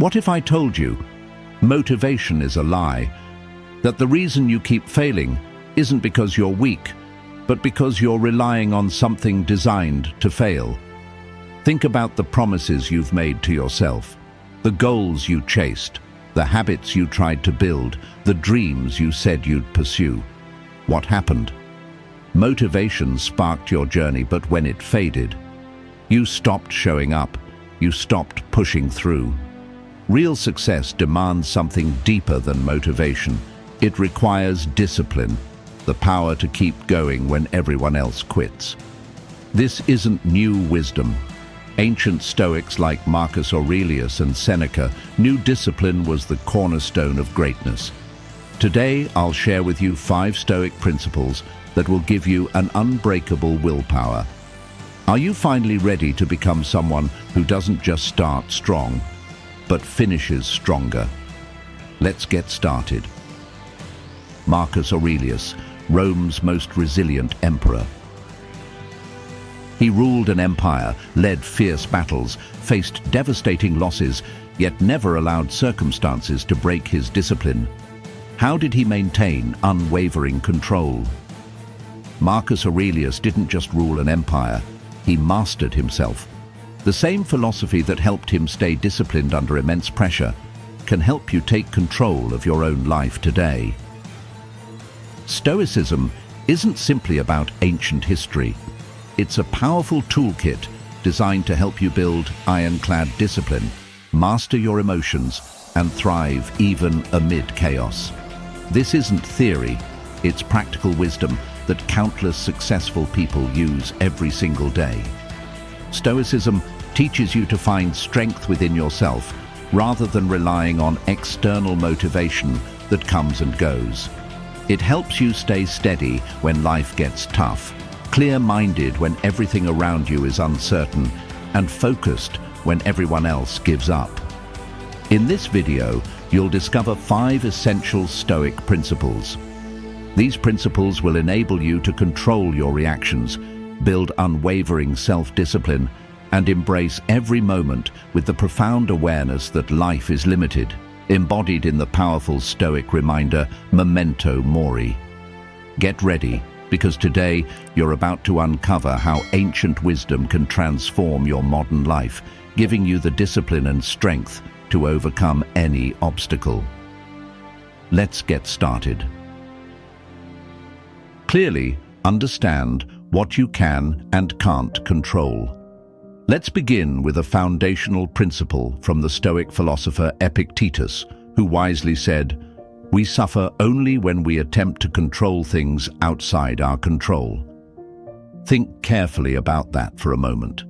What if I told you motivation is a lie? That the reason you keep failing isn't because you're weak, but because you're relying on something designed to fail. Think about the promises you've made to yourself, the goals you chased, the habits you tried to build, the dreams you said you'd pursue. What happened? Motivation sparked your journey, but when it faded, you stopped showing up, you stopped pushing through. Real success demands something deeper than motivation. It requires discipline, the power to keep going when everyone else quits. This isn't new wisdom. Ancient Stoics like Marcus Aurelius and Seneca knew discipline was the cornerstone of greatness. Today, I'll share with you 5 Stoic principles that will give you an unbreakable willpower. Are you finally ready to become someone who doesn't just start strong, but finishes stronger? Let's get started. Marcus Aurelius, Rome's most resilient emperor. He ruled an empire, led fierce battles, faced devastating losses, yet never allowed circumstances to break his discipline. How did he maintain unwavering control? Marcus Aurelius didn't just rule an empire, he mastered himself. The same philosophy that helped him stay disciplined under immense pressure can help you take control of your own life today. Stoicism isn't simply about ancient history. It's a powerful toolkit designed to help you build ironclad discipline, master your emotions, and thrive even amid chaos. This isn't theory, it's practical wisdom that countless successful people use every single day. Stoicism teaches you to find strength within yourself rather than relying on external motivation that comes and goes. It helps you stay steady when life gets tough, clear-minded when everything around you is uncertain, and focused when everyone else gives up. In this video, you'll discover 5 essential Stoic principles. These principles will enable you to control your reactions, build unwavering self-discipline, and embrace every moment with the profound awareness that life is limited, embodied in the powerful Stoic reminder, Memento Mori. Get ready, because today you're about to uncover how ancient wisdom can transform your modern life, giving you the discipline and strength to overcome any obstacle. Let's get started. Clearly, understand what you can and can't control. Let's begin with a foundational principle from the Stoic philosopher Epictetus, who wisely said, "We suffer only when we attempt to control things outside our control." Think carefully about that for a moment.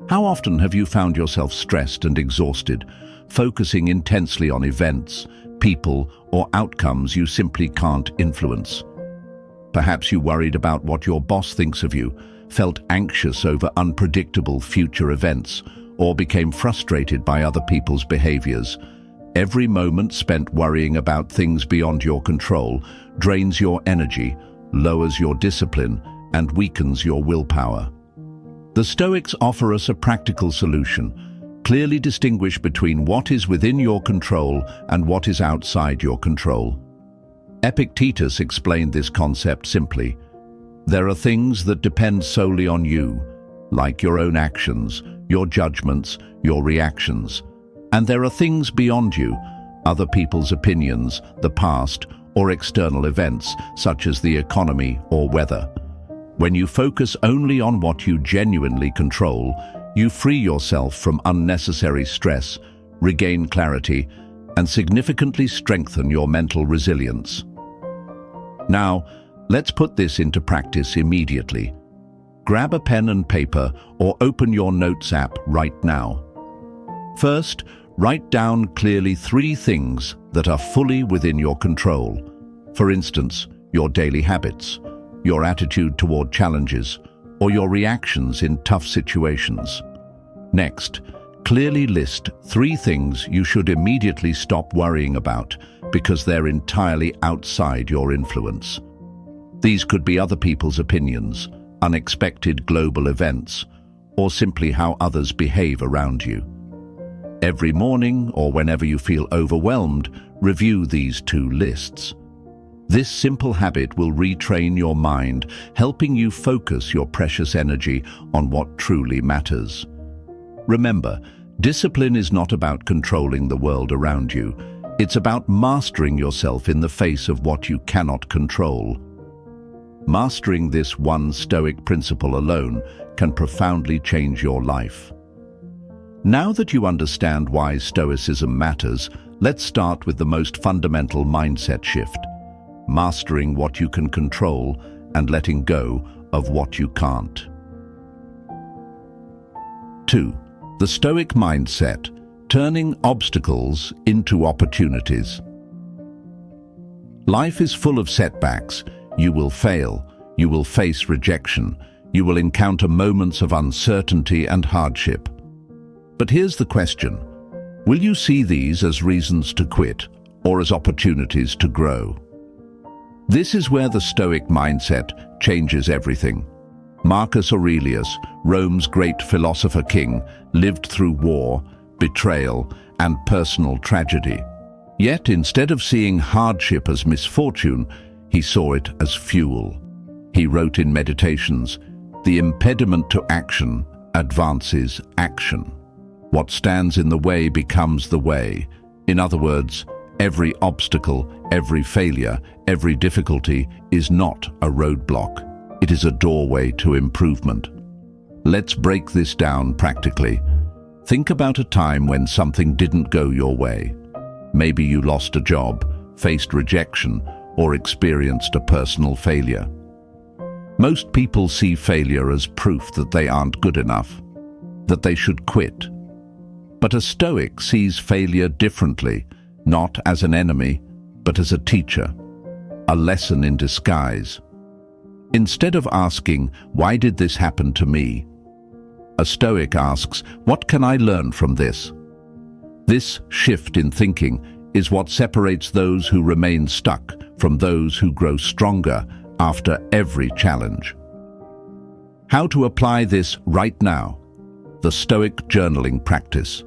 How often have you found yourself stressed and exhausted, focusing intensely on events, people, or outcomes you simply can't influence? Perhaps you worried about what your boss thinks of you, felt anxious over unpredictable future events, or became frustrated by other people's behaviors. Every moment spent worrying about things beyond your control drains your energy, lowers your discipline, and weakens your willpower. The Stoics offer us a practical solution. Clearly distinguish between what is within your control and what is outside your control. Epictetus explained this concept simply. There are things that depend solely on you, like your own actions, your judgments, your reactions. And there are things beyond you, other people's opinions, the past, or external events, such as the economy or weather. When you focus only on what you genuinely control, you free yourself from unnecessary stress, regain clarity, and significantly strengthen your mental resilience. Now, let's put this into practice immediately. Grab a pen and paper or open your notes app right now. First, write down clearly 3 things that are fully within your control. For instance, your daily habits, your attitude toward challenges, or your reactions in tough situations. Next, clearly list 3 things you should immediately stop worrying about because they're entirely outside your influence. These could be other people's opinions, unexpected global events, or simply how others behave around you. Every morning, or whenever you feel overwhelmed, review these 2 lists. This simple habit will retrain your mind, helping you focus your precious energy on what truly matters. Remember, discipline is not about controlling the world around you. It's about mastering yourself in the face of what you cannot control. Mastering this one Stoic principle alone can profoundly change your life. Now that you understand why Stoicism matters, let's start with the most fundamental mindset shift: mastering what you can control and letting go of what you can't. 2. The Stoic mindset: turning obstacles into opportunities. Life is full of setbacks. You will fail, you will face rejection, you will encounter moments of uncertainty and hardship. But here's the question: will you see these as reasons to quit or as opportunities to grow? This is where the Stoic mindset changes everything. Marcus Aurelius, Rome's great philosopher king, lived through war, betrayal, and personal tragedy. Yet, instead of seeing hardship as misfortune, he saw it as fuel. He wrote in Meditations, "The impediment to action advances action. What stands in the way becomes the way." In other words, every obstacle, every failure, every difficulty is not a roadblock. It is a doorway to improvement. Let's break this down practically. Think about a time when something didn't go your way. Maybe you lost a job, faced rejection, or experienced a personal failure. Most people see failure as proof that they aren't good enough, that they should quit. But a Stoic sees failure differently, not as an enemy, but as a teacher, a lesson in disguise. Instead of asking, "Why did this happen to me?" a Stoic asks, "What can I learn from this?" This shift in thinking is what separates those who remain stuck from those who grow stronger after every challenge. How to apply this right now? The Stoic journaling practice.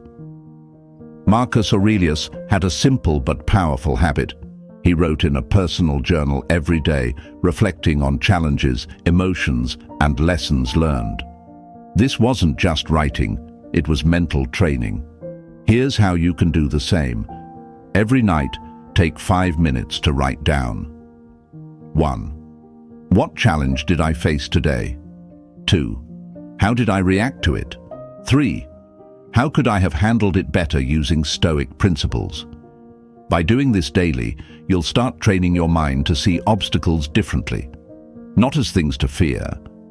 Marcus Aurelius had a simple but powerful habit. He wrote in a personal journal every day, reflecting on challenges, emotions, and lessons learned. This wasn't just writing, it was mental training. Here's how you can do the same. Every night, take 5 minutes to write down. 1. What challenge did I face today? 2. How did I react to it? 3. How could I have handled it better using Stoic principles? By doing this daily, you'll start training your mind to see obstacles differently, not as things to fear,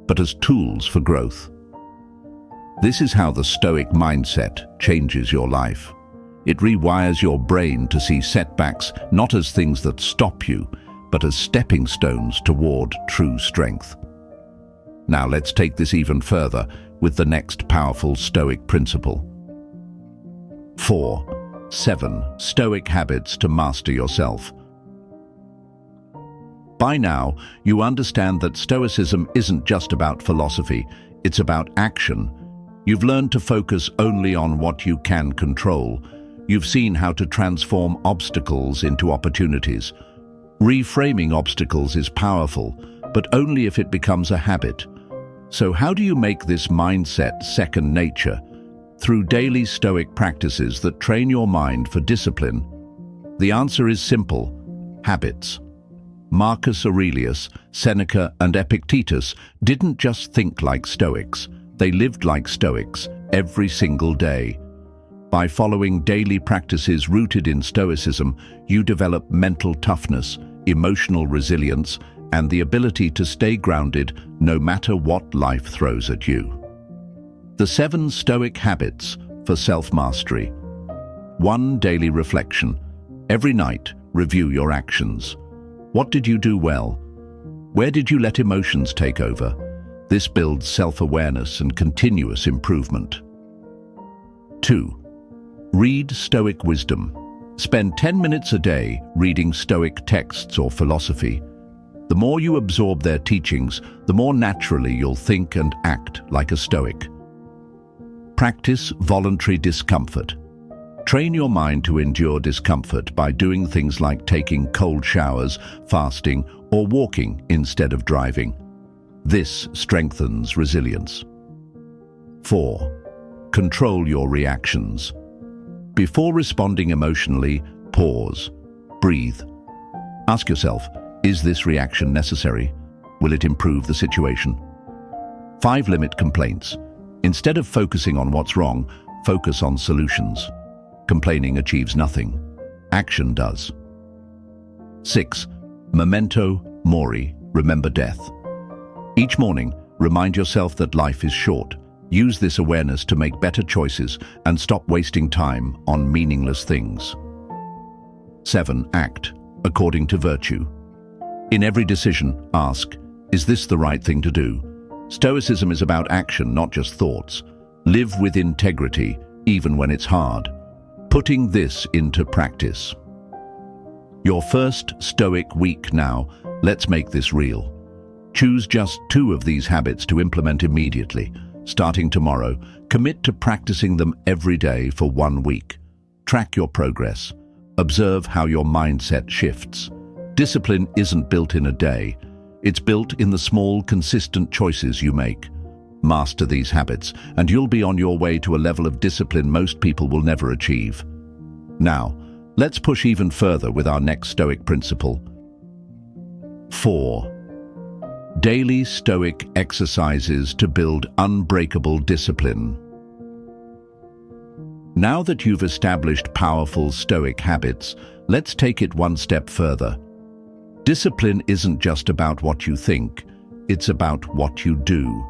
but as tools for growth. This is how the Stoic mindset changes your life. It rewires your brain to see setbacks not as things that stop you, but as stepping stones toward true strength. Now let's take this even further with the next powerful Stoic principle. 4. 7 Stoic habits to master yourself. By now, you understand that Stoicism isn't just about philosophy, it's about action. You've learned to focus only on what you can control. You've seen how to transform obstacles into opportunities. Reframing obstacles is powerful, but only if it becomes a habit. So how do you make this mindset second nature? Through daily Stoic practices that train your mind for discipline. The answer is simple: habits. Marcus Aurelius, Seneca, and Epictetus didn't just think like Stoics, they lived like Stoics every single day. By following daily practices rooted in Stoicism, you develop mental toughness, emotional resilience, and the ability to stay grounded no matter what life throws at you. The 7 Stoic habits for self-mastery. 1 Daily reflection. Every night, review your actions. What did you do well? Where did you let emotions take over? This builds self-awareness and continuous improvement. 2. Read Stoic wisdom. Spend 10 minutes a day reading Stoic texts or philosophy. The more you absorb their teachings, the more naturally you'll think and act like a Stoic. Practice voluntary discomfort. Train your mind to endure discomfort by doing things like taking cold showers, fasting, or walking instead of driving. This strengthens resilience. 4. Control your reactions. Before responding emotionally, pause. Breathe. Ask yourself, is this reaction necessary? Will it improve the situation? 5. Limit complaints. Instead of focusing on what's wrong, focus on solutions. Complaining achieves nothing. Action does. 6. Memento Mori. Remember death. Each morning, remind yourself that life is short. Use this awareness to make better choices and stop wasting time on meaningless things. 7. Act according to virtue. In every decision, ask, is this the right thing to do? Stoicism is about action, not just thoughts. Live with integrity, even when it's hard. Putting this into practice. Your first Stoic week now. Let's make this real. Choose just 2 of these habits to implement immediately. Starting tomorrow, commit to practicing them every day for 1 week. Track your progress. Observe how your mindset shifts. Discipline isn't built in a day. It's built in the small, consistent choices you make. Master these habits, and you'll be on your way to a level of discipline most people will never achieve. Now, let's push even further with our next Stoic principle. 4. Daily Stoic exercises to build unbreakable discipline. Now that you've established powerful Stoic habits, let's take it one step further. Discipline isn't just about what you think, it's about what you do.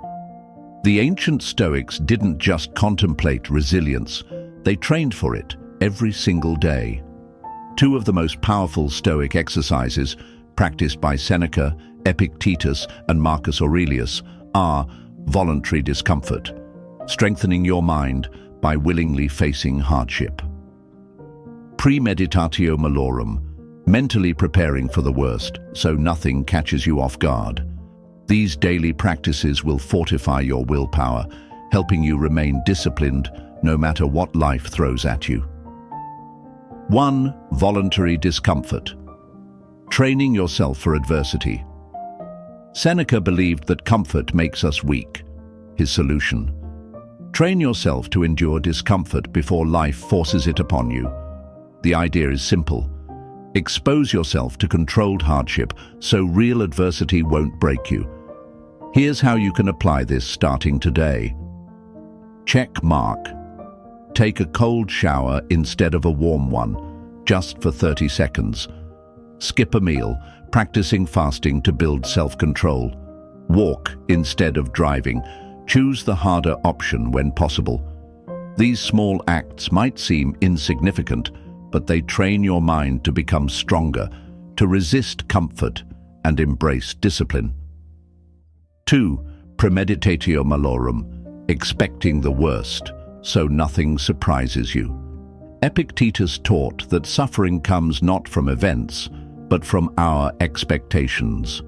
The ancient Stoics didn't just contemplate resilience, they trained for it every single day. 2 of the most powerful Stoic exercises, practiced by Seneca, Epictetus, and Marcus Aurelius, are voluntary discomfort, strengthening your mind by willingly facing hardship. Premeditatio Malorum, mentally preparing for the worst so nothing catches you off guard. These daily practices will fortify your willpower, helping you remain disciplined no matter what life throws at you. 1. Voluntary discomfort. Training yourself for adversity. Seneca believed that comfort makes us weak. His solution: train yourself to endure discomfort before life forces it upon you. The idea is simple. Expose yourself to controlled hardship so real adversity won't break you. Here's how you can apply this starting today. Check mark. Take a cold shower instead of a warm one, just for 30 seconds. Skip a meal, practicing fasting to build self-control. Walk instead of driving. Choose the harder option when possible. These small acts might seem insignificant, but they train your mind to become stronger, to resist comfort and embrace discipline. 2. Premeditatio Malorum, expecting the worst, so nothing surprises you. Epictetus taught that suffering comes not from events, but from our expectations.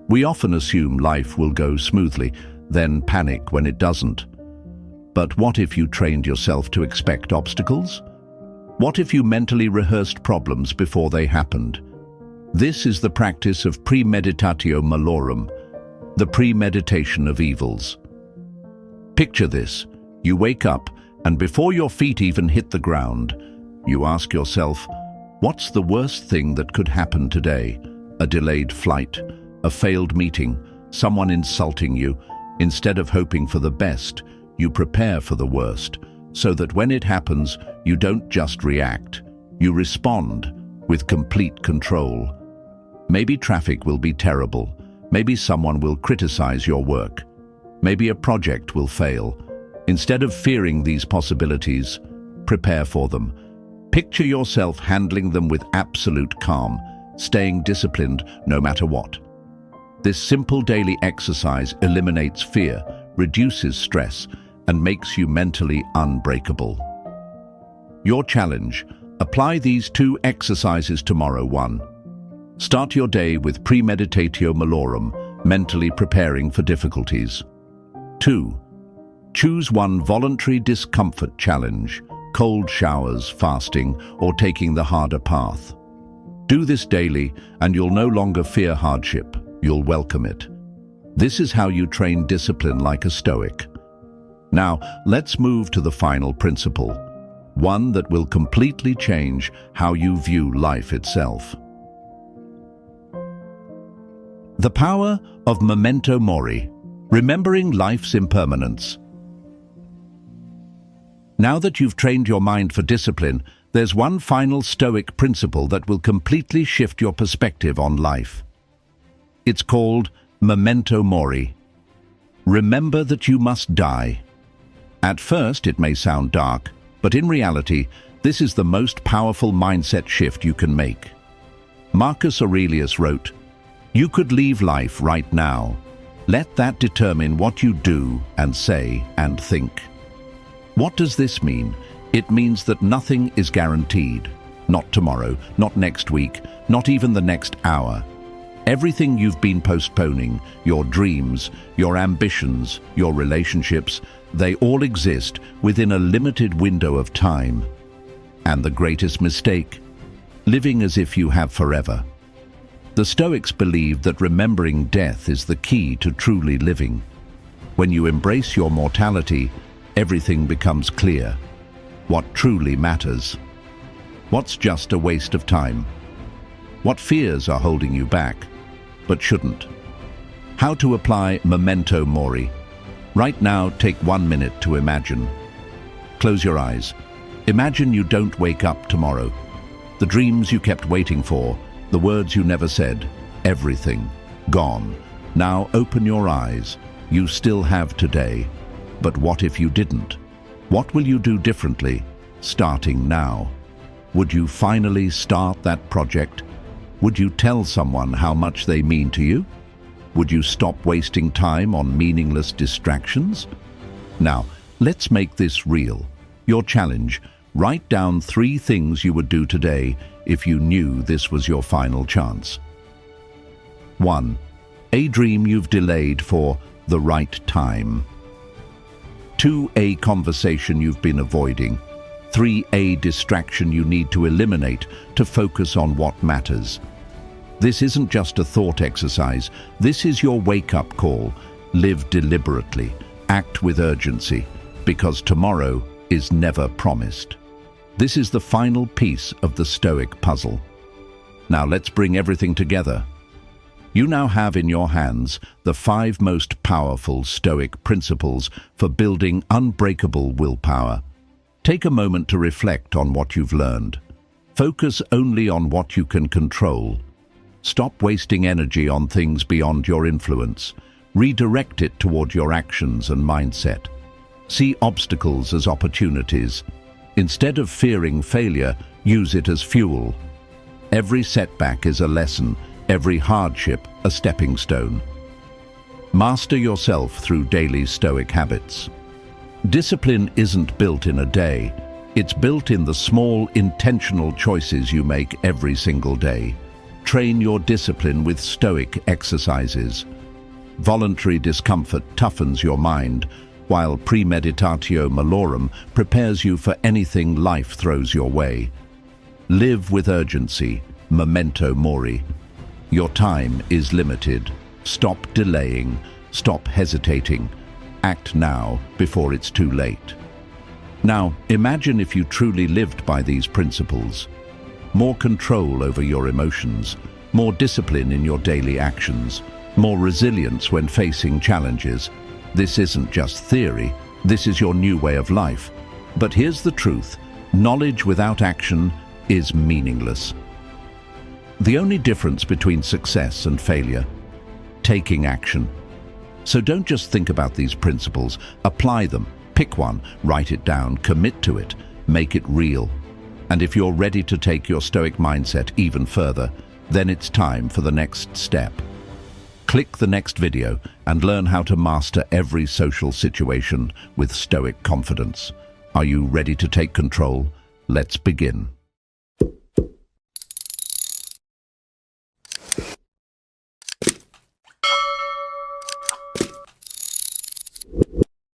We often assume life will go smoothly, then panic when it doesn't. But what if you trained yourself to expect obstacles? What if you mentally rehearsed problems before they happened? This is the practice of Premeditatio Malorum, the premeditation of evils. Picture this. You wake up, and before your feet even hit the ground, you ask yourself, what's the worst thing that could happen today? A delayed flight, a failed meeting, someone insulting you. Instead of hoping for the best, you prepare for the worst, so that when it happens, you don't just react, you respond with complete control. Maybe traffic will be terrible. Maybe someone will criticize your work. Maybe a project will fail. Instead of fearing these possibilities, prepare for them. Picture yourself handling them with absolute calm, staying disciplined no matter what. This simple daily exercise eliminates fear, reduces stress, and makes you mentally unbreakable. Your challenge: apply these 2 exercises tomorrow. 1. Start your day with Premeditatio Malorum, mentally preparing for difficulties. 2. Choose one voluntary discomfort challenge. cold showers, fasting, or taking the harder path. Do this daily, and you'll no longer fear hardship. You'll welcome it. This is how you train discipline like a Stoic. Now, let's move to the final principle, one that will completely change how you view life itself. The power of Memento Mori, remembering life's impermanence. Now that you've trained your mind for discipline, there's one final Stoic principle that will completely shift your perspective on life. It's called Memento Mori. Remember that you must die. At first, it may sound dark, but in reality, this is the most powerful mindset shift you can make. Marcus Aurelius wrote, "You could leave life right now. Let that determine what you do and say and think." What does this mean? It means that nothing is guaranteed. Not tomorrow, not next week, not even the next hour. Everything you've been postponing, your dreams, your ambitions, your relationships, they all exist within a limited window of time. And the greatest mistake? Living as if you have forever. The Stoics believed that remembering death is the key to truly living. When you embrace your mortality, everything becomes clear. What truly matters? What's just a waste of time? What fears are holding you back, but shouldn't? How to apply Memento Mori. Right now, take 1 minute to imagine. Close your eyes. Imagine you don't wake up tomorrow. The dreams you kept waiting for, the words you never said, everything, gone. Now open your eyes. You still have today. But what if you didn't? What will you do differently, starting now? Would you finally start that project? Would you tell someone how much they mean to you? Would you stop wasting time on meaningless distractions? Now, let's make this real. Your challenge: write down 3 things you would do today if you knew this was your final chance. 1. A dream you've delayed for the right time. 2. A conversation you've been avoiding. 3. A distraction you need to eliminate to focus on what matters. This isn't just a thought exercise. This is your wake-up call. Live deliberately. Act with urgency, because tomorrow is never promised. This is the final piece of the Stoic puzzle. Now let's bring everything together. You now have in your hands the 5 most powerful Stoic principles for building unbreakable willpower. Take a moment to reflect on what you've learned. Focus only on what you can control. Stop wasting energy on things beyond your influence. Redirect it toward your actions and mindset. See obstacles as opportunities. Instead of fearing failure, use it as fuel. Every setback is a lesson. Every hardship, a stepping stone. Master yourself through daily Stoic habits. Discipline isn't built in a day. It's built in the small, intentional choices you make every single day. Train your discipline with Stoic exercises. Voluntary discomfort toughens your mind, while Premeditatio Malorum prepares you for anything life throws your way. Live with urgency. Memento Mori. Your time is limited. Stop delaying. Stop hesitating. Act now before it's too late. Now, imagine if you truly lived by these principles. More control over your emotions, more discipline in your daily actions, more resilience when facing challenges. This isn't just theory, this is your new way of life. But here's the truth: knowledge without action is meaningless. The only difference between success and failure: taking action. So don't just think about these principles, apply them. Pick one, write it down, commit to it, make it real. And if you're ready to take your Stoic mindset even further, then it's time for the next step. Click the next video and learn how to master every social situation with Stoic confidence. Are you ready to take control? Let's begin.